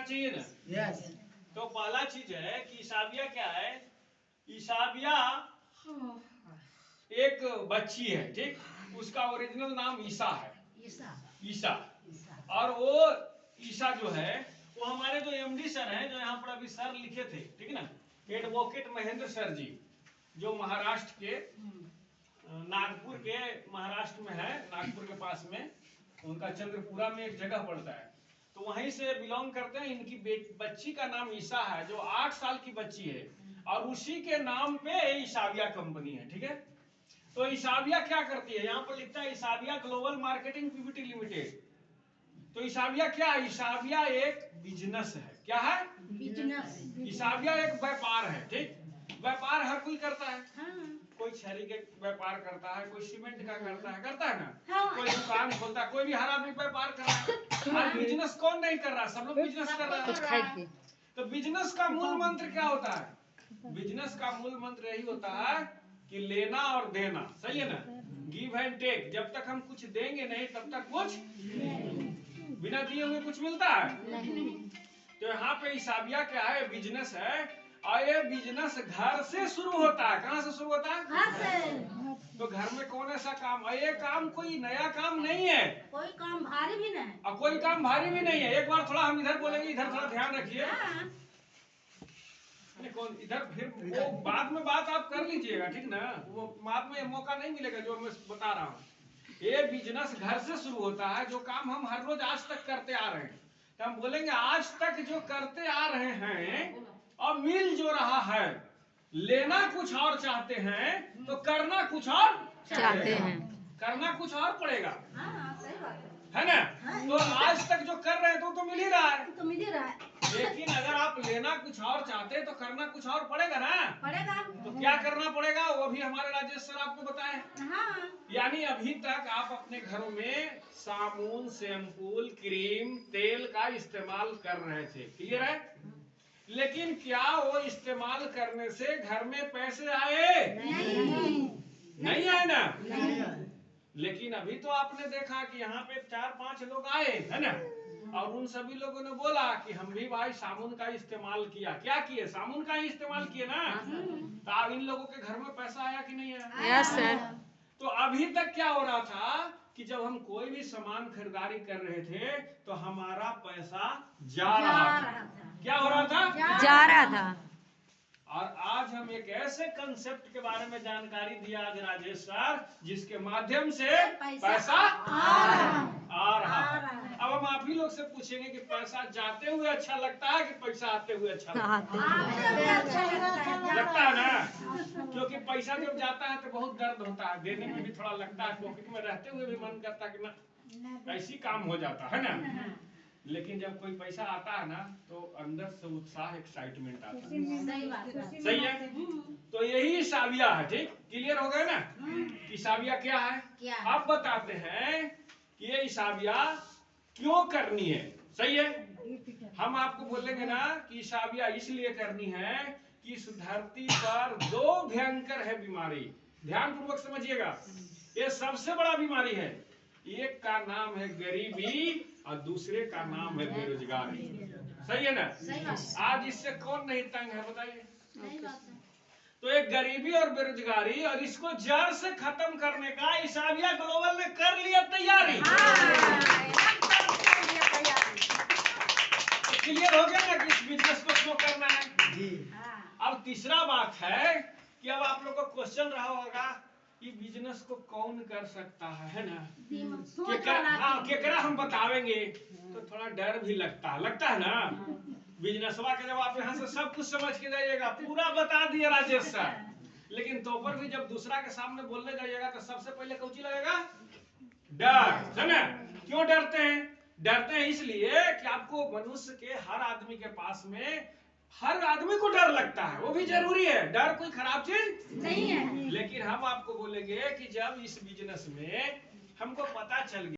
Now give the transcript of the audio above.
चाहिए ना। यस। तो पहला चीज है कि ईसाबिया क्या है। ईसाबिया एक बच्ची है, ठीक। उसका ओरिजिनल नाम ईसा है, ईसा। और वो ईसा जो है वो हमारे जो एमडी सर हैं, जो यहाँ पर अभी सर लिखे थे, ठीक है ना, एडवोकेट महेंद्र सर जी, जो महाराष्ट्र के नागपुर के महाराष्ट्र में है, नागपुर के पास में उनका चंद्रपुरा में एक जगह पड़ता है, तो वहीं से बिलोंग करते हैं। इनकी बच्ची का नाम ईसा है, जो 8 साल की बच्ची है, और उसी के नाम पे ईसाबिया कंपनी है, ठीक है। तो ईसाबिया क्या करती है, यहाँ पर लिखता है ईसाबिया ग्लोबल मार्केटिंग पीवीटी लिमिटेड। तो ईसाबिया क्या है, ईसाबिया एक बिजनेस है। क्या है, बिजनेस। ईसाबिया एक व्यापार है, ठीक। व्यापार हर कोई करता है, कोई छड़ी के व्यापार करता है, कोई सीमेंट का करता है ना, कोई दुकान खोलता है, कोई भी हर आदमी व्यापार कर रहा है। बिजनेस कौन नहीं कर रहा, सब लोग बिजनेस कर रहा है। तो बिजनेस का मूल मंत्र क्या होता है, बिजनेस का मूल मंत्र यही होता है कि लेना और देना, सही है ना, गिव एंड टेक। जब तक हम कुछ देंगे नहीं तब तक कुछ, बिना दिए हुए कुछ मिलता है। तो यहाँ पे ईसाबिया क्या है, बिजनेस है, और ये बिजनेस घर से शुरू होता है। कहाँ से शुरू होता है, घर से। तो घर में कौन ऐसा काम, और ये काम कोई नया काम नहीं है, कोई काम भारी भी नहीं, और कोई काम भारी भी नहीं है। एक बार थोड़ा हम इधर बोलेंगे, इधर थोड़ा ध्यान रखिए, कौन इधर, फिर वो बाद में बात आप कर लीजिएगा, ठीक ना, वो बाद में मौका नहीं मिलेगा जो मैं बता रहा हूँ। ये बिजनेस घर से शुरू होता है, जो काम हम हर रोज आज तक करते आ रहे हैं, तो हम बोलेंगे आज तक जो करते आ रहे हैं और मिल जो रहा है, लेना कुछ और चाहते हैं तो करना कुछ और चाहते हैं, करना कुछ और पड़ेगा, सही बात है ना। तो आज तक जो कर रहे हैं तो मिल ही रहा है, तो मिल ही रहा है। लेकिन अगर आप लेना कुछ और चाहते हैं तो करना कुछ और पड़ेगा ना। पड़ेगा। तो क्या करना पड़ेगा, वो भी हमारे राजेश सर आपको बताए। हाँ। यानी अभी तक आप अपने घरों में साबुन, शैम्पूल, क्रीम, तेल का इस्तेमाल कर रहे थे, क्लियर है। लेकिन क्या वो इस्तेमाल करने से घर में पैसे आए, नहीं आए ना। लेकिन अभी तो आपने देखा कि यहाँ पे 4-5 लोग आए, है ना, और उन सभी लोगों ने बोला कि हम भी भाई साबुन का इस्तेमाल किया। क्या किए, साबुन का ही इस्तेमाल किए ना। तो अब इन लोगों के घर में पैसा आया कि नहीं आया? Yes sir. तो अभी तक क्या हो रहा था कि जब हम कोई भी सामान खरीदारी कर रहे थे तो हमारा पैसा जा रहा था। क्या हो रहा था, जा रहा था। और आज हम एक ऐसे कंसेप्ट के बारे में जानकारी दिया आज राजेश सर, जिसके माध्यम से पैसा आ रहा है। अब हम आप ही लोग से पूछेंगे कि पैसा जाते हुए अच्छा लगता है कि पैसा आते हुए अच्छा लगता है ना। क्योंकि पैसा जब जाता है तो बहुत दर्द होता है, देने में भी थोड़ा लगता है, पॉकेट में रहते हुए भी मन करता है कि ना ऐसी काम हो जाता है ना। लेकिन जब कोई पैसा आता है ना तो अंदर से उत्साह, एक्साइटमेंट आता है। सही है। तो यही ईसाबिया है, ठीक, क्लियर हो गए ना। ईसाबिया क्या है, अब बताते हैं कि ये ईसाबिया क्यों करनी है। सही है, हम आपको बोलेंगे ना कि ईसाबिया इसलिए करनी है कि इस धरती पर 2 भयंकर है बीमारी, ध्यान पूर्वक समझिएगा। ये सबसे बड़ा बीमारी है, एक का नाम है गरीबी और दूसरे का नाम है बेरोजगारी। सही है ना। आज इससे कौन नहीं तंग है, बताइए। तो एक गरीबी और बेरोजगारी, और इसको जड़ से खत्म करने का ईसाबिया ग्लोबल ने कर लिया तैयारी। क्लियर हो गया ना कि इस बिजनेस को क्यों करना है। अब तीसरा बात है कि अब आप लोग को क्वेश्चन रहा होगा कि बिजनेस को कौन कर सकता है ना, केकरा हम बतावेंगे, तो थोड़ा डर भी लगता है ना। बिजनेसवा के जब आप यहाँ से सब कुछ समझ के जाइएगा, पूरा बता दिए राजेश सर, लेकिन तो पर भी जब दूसरा के सामने बोलने जाइएगा तो सबसे पहले कौची लगेगा, डर, है ना। क्यों डरते हैं, डरते हैं इसलिए कि आपको मनुष्य के हर आदमी के पास में हर आदमी को डर लगता है, वो भी जरूरी है, डर कोई खराब चीज नहीं है। लेकिन हम आपको बोलेंगे कि जब इस बिजनेस में हमको पता चल गया